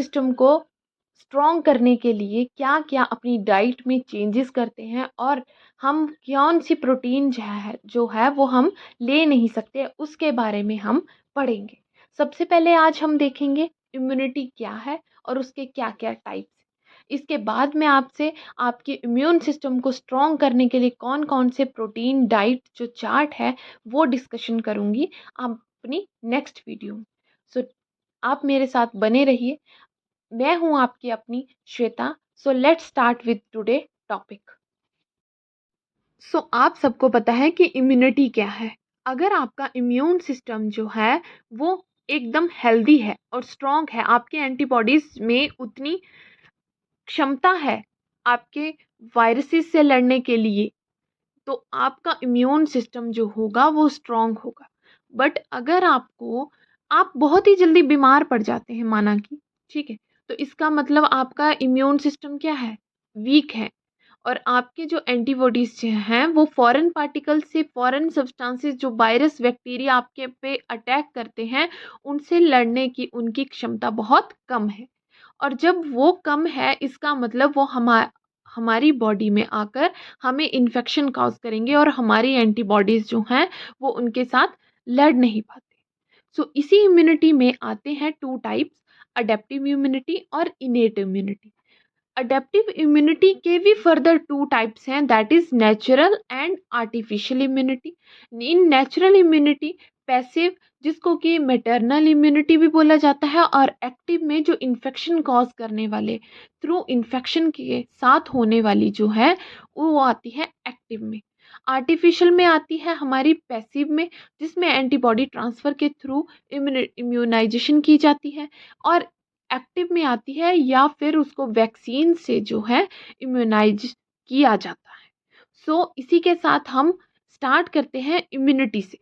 System को strong करने के लिए क्या क्या अपनी डाइट में चेंजेस करते हैं और हम कौन सी प्रोटीन जो है वो हम ले नहीं सकते, उसके बारे में हम पढ़ेंगे। सबसे पहले आज हम देखेंगे इम्यूनिटी क्या है और उसके क्या क्या टाइप्स। इसके बाद में आपसे आपके इम्यून सिस्टम को स्ट्रॉन्ग करने के लिए कौन कौन से प्रोटीन डाइट जो चार्ट है वो डिस्कशन करूँगी अपनी नेक्स्ट वीडियो में। सो आप मेरे साथ बने रहिए। मैं हूं आपकी अपनी Shweta. So let's start with today topic. So आप सबको पता है कि इम्यूनिटी क्या है। अगर आपका इम्यून सिस्टम जो है वो एकदम हेल्दी है और स्ट्रॉन्ग है, आपके एंटीबॉडीज में उतनी क्षमता है आपके वायरसेस से लड़ने के लिए, तो आपका इम्यून सिस्टम जो होगा वो स्ट्रॉन्ग होगा। बट अगर आप बहुत ही जल्दी बीमार पड़ जाते हैं, माना कि ठीक है, तो इसका मतलब आपका इम्यून सिस्टम क्या है, वीक है। और आपके जो एंटीबॉडीज हैं वो फॉरेन पार्टिकल से, फॉरेन सब्सटेंसेस जो वायरस बैक्टीरिया आपके पे अटैक करते हैं, उनसे लड़ने की उनकी क्षमता बहुत कम है। और जब वो कम है इसका मतलब वो हमारी बॉडी में आकर हमें इन्फेक्शन कॉज करेंगे और हमारी एंटीबॉडीज़ जो हैं वो उनके साथ लड़ नहीं पाते। सो इसी इम्यूनिटी में आते हैं टू टाइप्स, अडेप्टिव इम्यूनिटी और इनेट इम्यूनिटी। अडेप्टिव इम्यूनिटी के भी फर्दर टू टाइप्स हैं, that is natural and artificial immunity. In natural immunity passive, जिसको कि मैटरनल इम्यूनिटी भी बोला जाता है, और एक्टिव में जो इन्फेक्शन कॉज करने वाले, थ्रू इन्फेक्शन के साथ होने वाली जो है वो आती है एक्टिव में। आर्टिफिशियल में आती है हमारी पैसिव में, जिसमें एंटीबॉडी ट्रांसफ़र के थ्रू इम्यूनाइजेशन की जाती है। और एक्टिव में आती है या फिर उसको वैक्सीन से जो है इम्यूनाइज किया जाता है। सो इसी के साथ हम स्टार्ट करते हैं इम्यूनिटी से।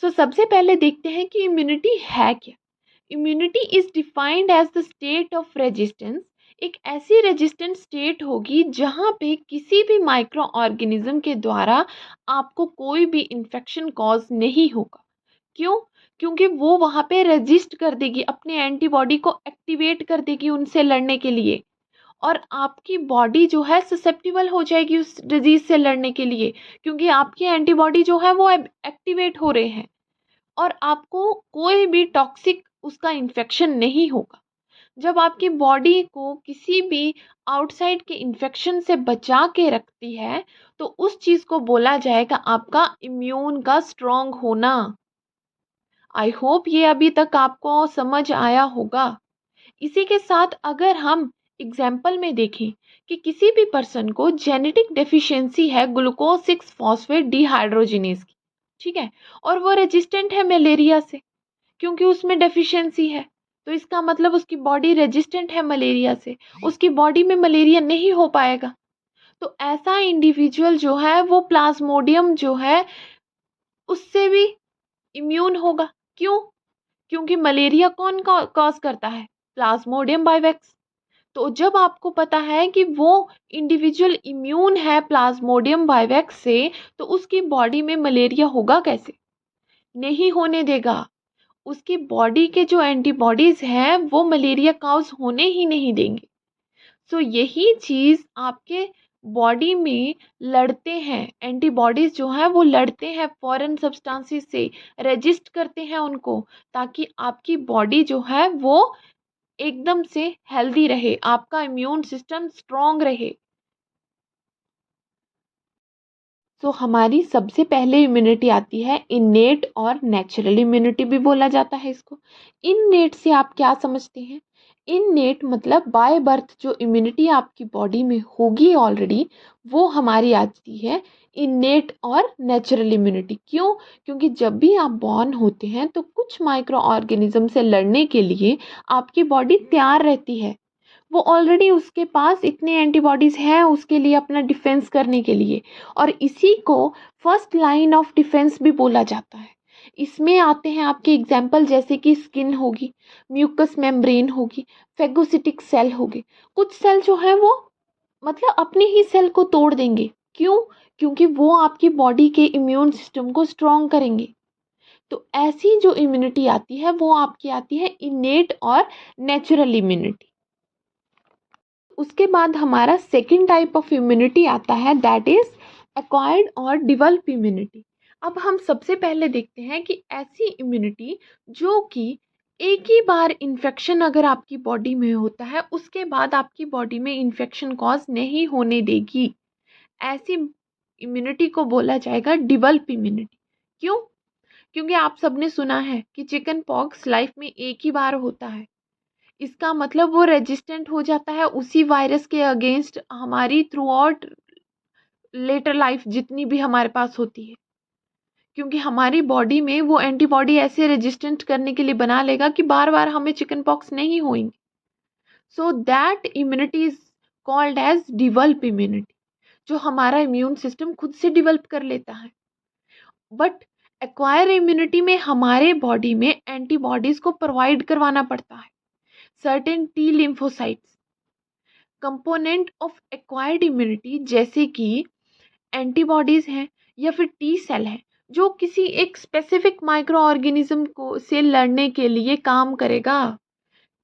सबसे पहले देखते हैं कि इम्यूनिटी है क्या। Immunity is defined as the state of resistance. एक ऐसी रेजिस्टेंट स्टेट होगी जहाँ पे किसी भी माइक्रो ऑर्गेनिज्म के द्वारा आपको कोई भी इन्फेक्शन कॉज नहीं होगा। क्यों? क्योंकि वो वहाँ पे रेजिस्ट कर देगी, अपने एंटीबॉडी को एक्टिवेट कर देगी उनसे लड़ने के लिए। और आपकी बॉडी जो है ससेप्टिबल हो जाएगी उस डिजीज से लड़ने के लिए, क्योंकि आपकी एंटीबॉडी जो है वो एक्टिवेट हो रहे हैं और आपको कोई भी टॉक्सिक उसका इन्फेक्शन नहीं होगा। जब आपकी बॉडी को किसी भी आउटसाइड के इन्फेक्शन से बचा के रखती है, तो उस चीज़ को बोला जाएगा आपका इम्यून का स्ट्रॉन्ग होना। आई होप ये अभी तक आपको समझ आया होगा। इसी के साथ अगर हम एग्जाम्पल में देखें कि किसी भी पर्सन को जेनेटिक डेफिशिएंसी है ग्लूकोज 6 फॉस्फेट डिहाइड्रोजिनेज की, ठीक है, और वो रेजिस्टेंट है मलेरिया से, क्योंकि उसमें डेफिशिएंसी है, तो इसका मतलब उसकी बॉडी रेजिस्टेंट है मलेरिया से, उसकी बॉडी में मलेरिया नहीं हो पाएगा। तो ऐसा इंडिविजुअल जो है वो प्लाज्मोडियम जो है उससे भी इम्यून होगा। क्यों? क्योंकि मलेरिया कौन कॉज करता है? प्लाज्मोडियम बाइवेक्स। तो जब आपको पता है कि वो इंडिविजुअल इम्यून है प्लाज्मोडियम बाइवेक्स से, तो उसकी बॉडी में मलेरिया होगा कैसे? नहीं होने देगा। उसकी बॉडी के जो एंटीबॉडीज हैं वो मलेरिया कॉज होने ही नहीं देंगे। सो यही चीज़ आपके बॉडी में लड़ते हैं, एंटीबॉडीज जो है वो लड़ते हैं फॉरेन सब्सटेंसेस से, रेजिस्ट करते हैं उनको, ताकि आपकी बॉडी जो है वो एकदम से हेल्दी रहे, आपका इम्यून सिस्टम स्ट्रॉन्ग रहे। हमारी सबसे पहले इम्यूनिटी आती है इन्नेट और नेचुरल इम्यूनिटी भी बोला जाता है इसको। इन्नेट से आप क्या समझते हैं? इन्नेट मतलब बाय बर्थ जो इम्यूनिटी आपकी बॉडी में होगी ऑलरेडी, वो हमारी आती है इन्नेट और नेचुरल इम्यूनिटी। क्यों? क्योंकि जब भी आप बॉर्न होते हैं तो कुछ माइक्रो ऑर्गेनिज्म से लड़ने के लिए आपकी बॉडी तैयार रहती है। वो ऑलरेडी उसके पास इतने एंटीबॉडीज़ हैं उसके लिए अपना डिफेंस करने के लिए, और इसी को फर्स्ट लाइन ऑफ डिफेंस भी बोला जाता है। इसमें आते हैं आपके एग्जाम्पल जैसे कि स्किन होगी, म्यूकस मेम्ब्रेन होगी, फेगोसिटिक सेल होगी। कुछ सेल जो है वो मतलब अपने ही सेल को तोड़ देंगे। क्यों? क्योंकि वो आपकी बॉडी के इम्यून सिस्टम को स्ट्रॉन्ग करेंगे। तो ऐसी जो इम्यूनिटी आती है वो आपकी आती है इनेट और नेचुरल इम्यूनिटी। उसके बाद हमारा सेकेंड टाइप ऑफ इम्यूनिटी आता है, दैट इज एक्वायर्ड और डिवेल्प इम्यूनिटी। अब हम सबसे पहले देखते हैं कि ऐसी इम्यूनिटी जो कि एक ही बार इन्फेक्शन अगर आपकी बॉडी में होता है उसके बाद आपकी बॉडी में इन्फेक्शन कॉज नहीं होने देगी, ऐसी इम्यूनिटी को बोला जाएगा डिवेल्प इम्यूनिटी। क्यों? क्योंकि आप सबने सुना है कि चिकन पॉक्स लाइफ में एक ही बार होता है। इसका मतलब वो रेजिस्टेंट हो जाता है उसी वायरस के अगेंस्ट हमारी थ्रू आउट लेटर लाइफ जितनी भी हमारे पास होती है, क्योंकि हमारी बॉडी में वो एंटीबॉडी ऐसे रेजिस्टेंट करने के लिए बना लेगा कि बार बार हमें चिकन पॉक्स नहीं होंगे। So that immunity is called as develop immunity, जो हमारा इम्यून सिस्टम खुद से डिवेल्प कर लेता है। बट एक्वायर इम्यूनिटी में हमारे बॉडी में एंटीबॉडीज को प्रोवाइड करवाना पड़ता है। Certain T lymphocytes component of acquired immunity जैसे कि एंटीबॉडीज हैं या फिर टी सेल है, जो किसी एक स्पेसिफिक माइक्रो ऑर्गेनिज्म को से लड़ने के लिए काम करेगा।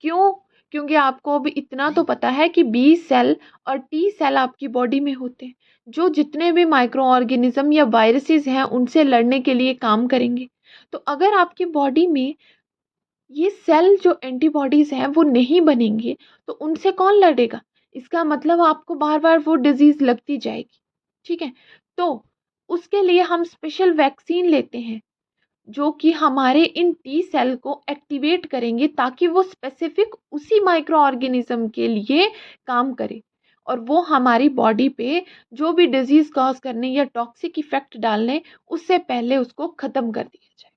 क्यों? क्योंकि आपको अभी इतना तो पता है कि बी सेल और टी सेल आपकी बॉडी में होते हैं, जो जितने भी माइक्रो ऑर्गेनिज्म या वायरसेस हैं उनसे लड़ने के लिए काम करेंगे। तो अगर आपकी बॉडी में ये सेल जो एंटीबॉडीज हैं वो नहीं बनेंगे तो उनसे कौन लड़ेगा? इसका मतलब आपको बार बार वो डिजीज लगती जाएगी। ठीक है, तो उसके लिए हम स्पेशल वैक्सीन लेते हैं जो कि हमारे इन टी सेल को एक्टिवेट करेंगे ताकि वो स्पेसिफिक उसी माइक्रो ऑर्गेनिज्म के लिए काम करे और वो हमारी बॉडी पे जो भी डिजीज कॉज करने या टॉक्सिक इफेक्ट डालने उससे पहले उसको ख़त्म कर दिया जाए।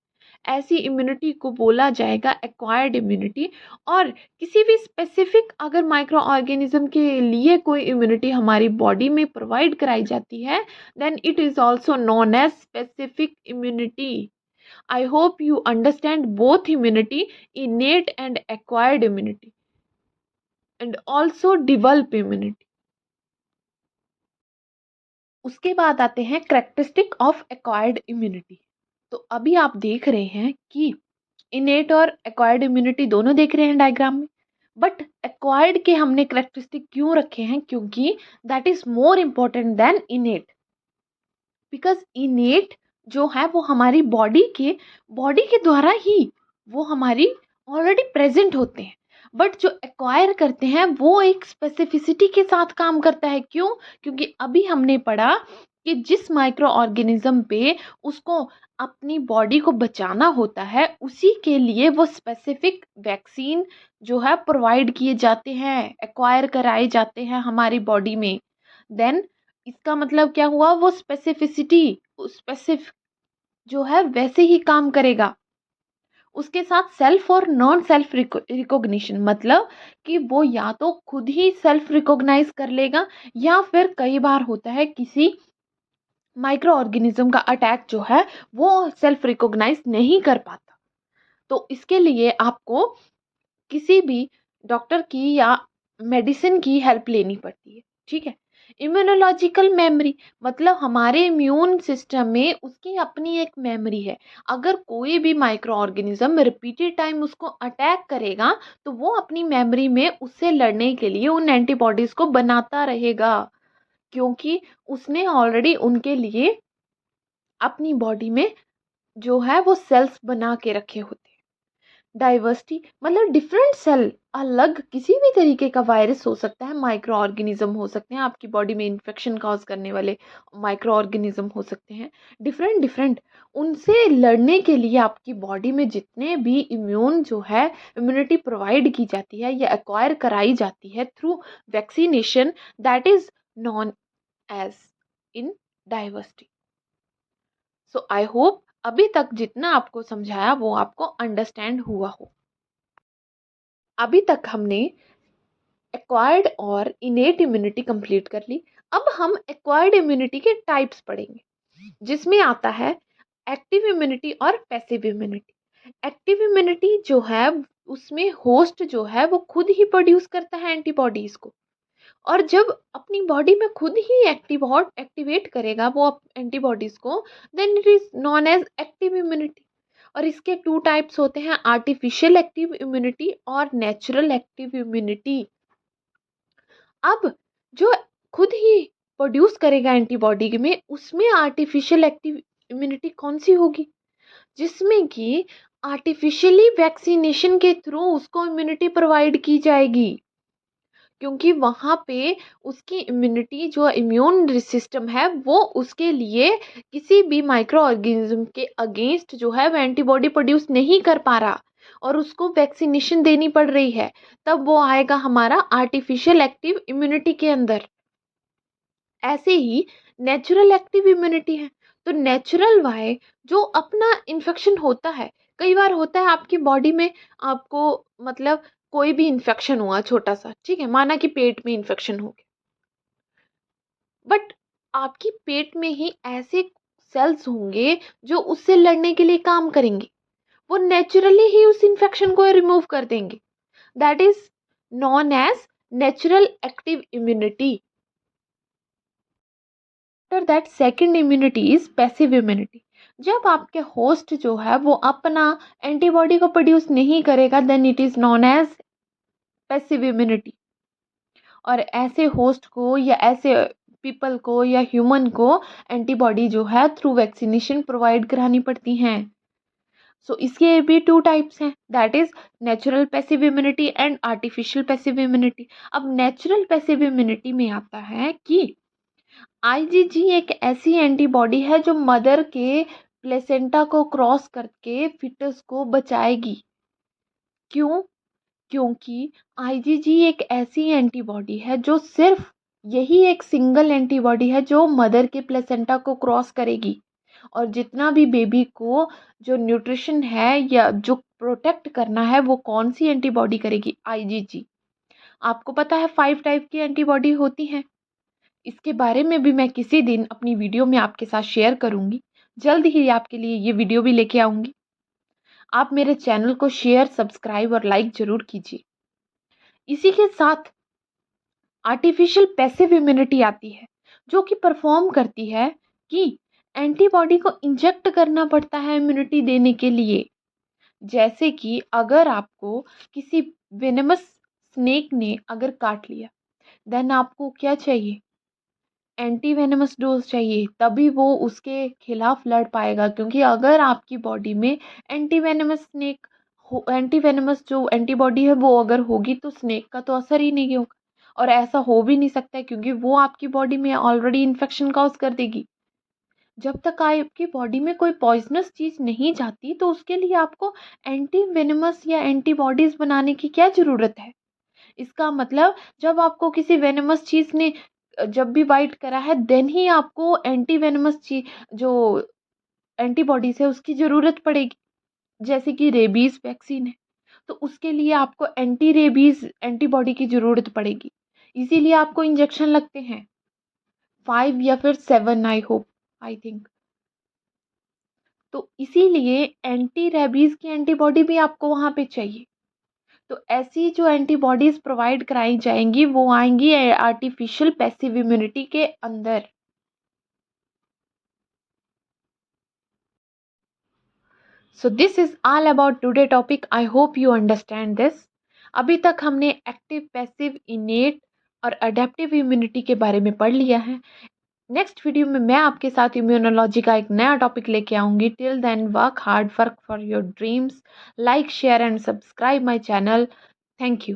ऐसी इम्यूनिटी को बोला जाएगा एक्वायर्ड इम्यूनिटी। और किसी भी स्पेसिफिक अगर माइक्रो ऑर्गेनिज्म के लिए कोई इम्यूनिटी हमारी बॉडी में प्रोवाइड कराई जाती है, then it is also known as specific immunity. I hope you understand both immunity, innate and acquired immunity, and also develop immunity. उसके बाद आते हैं करेक्टरिस्टिक ऑफ एक्वायर्ड इम्यूनिटी। तो अभी आप देख रहे हैं कि इनेट और एक्वायर्ड इम्यूनिटी दोनों देख रहे हैं डायग्राम में, बट एक्वायर्ड के हमने करेक्टरिस्टिक क्यों रखे हैं? क्योंकि that is more important then इनेट। Because इनेट जो है वो हमारी बॉडी के द्वारा ही वो हमारी ऑलरेडी प्रेजेंट होते हैं, बट जो एक्वायर करते हैं वो एक स्पेसिफिसिटी के साथ काम करता है। क्यों? क्योंकि अभी हमने पढ़ा कि जिस माइक्रो ऑर्गेनिज्म पे उसको अपनी बॉडी को बचाना होता है उसी के लिए वो स्पेसिफिक वैक्सीन जो है प्रोवाइड किए जाते हैं, एक्वायर कराए जाते हैं हमारी बॉडी में। देन इसका मतलब क्या हुआ? वो स्पेसिफिसिटी स्पेसिफिक जो है वैसे ही काम करेगा। उसके साथ सेल्फ और नॉन सेल्फ रिकॉग्निशन, मतलब कि वो या तो खुद ही सेल्फ रिकॉग्नाइज कर लेगा या फिर कई बार होता है किसी माइक्रो ऑर्गेनिज्म का अटैक जो है वो सेल्फ रिकॉग्नाइज नहीं कर पाता। तो इसके लिए आपको किसी भी डॉक्टर की या मेडिसिन की हेल्प लेनी पड़ती है। ठीक है, इम्यूनोलॉजिकल मेमोरी मतलब हमारे इम्यून सिस्टम में उसकी अपनी एक मेमोरी है। अगर कोई भी माइक्रो ऑर्गेनिज्म रिपीटेड टाइम उसको अटैक करेगा तो वो अपनी मेमोरी में उससे लड़ने के लिए उन एंटीबॉडीज को बनाता रहेगा, क्योंकि उसने ऑलरेडी उनके लिए अपनी बॉडी में जो है वो सेल्स बना के रखे होते हैं। डाइवर्सिटी मतलब डिफरेंट सेल, अलग किसी भी तरीके का वायरस हो सकता है, माइक्रो ऑर्गेनिज्म हो सकते हैं, आपकी बॉडी में इन्फेक्शन कॉज करने वाले माइक्रो ऑर्गेनिज्म हो सकते हैं, डिफरेंट डिफरेंट। उनसे लड़ने के लिए आपकी बॉडी में जितने भी इम्यून जो है इम्यूनिटी प्रोवाइड की जाती है या एक्वायर कराई जाती है through vaccination, that is known as in diversity. So I hope अभी तक जितना आपको समझाया वो आपको अंडरस्टैंड हुआ हो। अभी तक हमने एक्वायर्ड और इनेट इम्यूनिटी कंप्लीट कर ली। अब हम एक्वायर्ड इम्यूनिटी के टाइप्स पढ़ेंगे, जिसमें आता है एक्टिव इम्यूनिटी और पैसिव इम्यूनिटी। एक्टिव इम्यूनिटी जो है उसमें होस्ट जो है वो खुद ही प्रोड्यूस करता है एंटीबॉडीज को, और जब अपनी बॉडी में खुद ही एक्टिवेट करेगा वो एंटीबॉडीज को, then it is known as active immunity. और इसके 2 टाइप्स होते हैं, आर्टिफिशियल एक्टिव इम्यूनिटी और नेचुरल एक्टिव इम्यूनिटी। अब जो खुद ही प्रोड्यूस करेगा एंटीबॉडी में, उसमें आर्टिफिशियल एक्टिव इम्यूनिटी कौन सी होगी? जिसमें कि आर्टिफिशियली वैक्सीनेशन के थ्रू उसको इम्यूनिटी प्रोवाइड की जाएगी, क्योंकि वहाँ पे उसकी इम्यूनिटी जो इम्यून सिस्टम है वो उसके लिए किसी भी माइक्रो ऑर्गेनिज्म के अगेंस्ट जो है वो एंटीबॉडी प्रोड्यूस नहीं कर पा रहा और उसको वैक्सीनेशन देनी पड़ रही है, तब वो आएगा हमारा आर्टिफिशियल एक्टिव इम्यूनिटी के अंदर। ऐसे ही नेचुरल एक्टिव इम्यूनिटी है। तो नेचुरल वाई जो अपना इन्फेक्शन होता है, कई बार होता है आपकी बॉडी में, आपको मतलब कोई भी इन्फेक्शन हुआ छोटा सा, ठीक है, माना कि पेट में इन्फेक्शन हो गया, बट आपकी पेट में ही ऐसे सेल्स होंगे जो उससे लड़ने के लिए काम करेंगे, वो नेचुरली ही उस इन्फेक्शन को रिमूव कर देंगे। That is known as natural active immunity. After that second immunity is passive immunity. जब आपके होस्ट जो है वो अपना एंटीबॉडी को प्रोड्यूस नहीं करेगा, then it is known as passive immunity. और ऐसे होस्ट को या ऐसे पीपल को या ह्यूमन को एंटीबॉडी जो है थ्रू वैक्सीनेशन प्रोवाइड करानी पड़ती हैं। सो इसके भी 2 टाइप्स हैं, that is natural passive immunity and artificial passive immunity. अब नेचुरल पैसिव इम्यूनिटी में आता है कि आईजीजी एक ऐसी एंटीबॉडी है जो मदर के प्लेसेंटा को क्रॉस करके फिटस को बचाएगी। क्यों? क्योंकि आईजीजी एक ऐसी एंटीबॉडी है जो सिर्फ यही एक सिंगल एंटीबॉडी है जो मदर के प्लेसेंटा को क्रॉस करेगी, और जितना भी बेबी को जो न्यूट्रिशन है या जो प्रोटेक्ट करना है वो कौन सी एंटीबॉडी करेगी? आईजीजी। आपको पता है 5 टाइप की एंटीबॉडी होती हैं। इसके बारे में भी मैं किसी दिन अपनी वीडियो में आपके साथ शेयर करूंगी। जल्द ही आपके लिए ये वीडियो भी लेके आऊंगी। आप मेरे चैनल को शेयर, सब्सक्राइब और लाइक जरूर कीजिए। इसी के साथ आर्टिफिशियल पैसिव इम्यूनिटी आती है, जो कि परफॉर्म करती है कि एंटीबॉडी को इंजेक्ट करना पड़ता है इम्यूनिटी देने के लिए। जैसे कि अगर आपको किसी वेनेमस स्नेक ने अगर काट लिया, देन आपको क्या चाहिए? एंटी वेनेमस डोज चाहिए, तभी वो उसके खिलाफ लड़ पाएगा। क्योंकि अगर आपकी बॉडी में anti venomous snake anti venomous जो एंटीबॉडी है वो अगर होगी, तो स्नेक का तो असर ही नहीं होगा, और ऐसा हो भी नहीं सकता है क्योंकि वो आपकी बॉडी में ऑलरेडी इन्फेक्शन कॉज कर देगी। जब तक आपकी बॉडी में कोई पॉइजनस चीज़ नहीं जाती, तो उसके लिए आपको एंटी वेनेमस या एंटीबॉडीज बनाने की क्या ज़रूरत है? इसका मतलब जब आपको किसी वेनेमस चीज़ ने जब भी बाइट करा है, देन ही आपको एंटी वेनेमस जो एंटीबॉडीज है उसकी ज़रूरत पड़ेगी। जैसे कि रेबीज़ वैक्सीन है, तो उसके लिए आपको एंटी रेबीज़ एंटीबॉडी की ज़रूरत पड़ेगी। इसीलिए आपको इंजेक्शन लगते हैं 5 या फिर 7, आई होप, आई थिंक। तो इसीलिए एंटी रेबीज़ की एंटीबॉडी भी आपको वहाँ पे चाहिए। तो ऐसी जो एंटीबॉडीज़ प्रोवाइड कराई जाएंगी वो आएंगी आर्टिफिशियल पैसिव इम्यूनिटी के अंदर। So this is all about today topic. I hope you understand this. अभी तक हमने एक्टिव, पैसिव, इनेट और अडेप्टिव इम्यूनिटी के बारे में पढ़ लिया है। नेक्स्ट वीडियो में मैं आपके साथ इम्यूनोलॉजी का एक नया टॉपिक लेके आऊँगी। Till then work hard, work for your dreams, like, share and subscribe my channel. Thank you.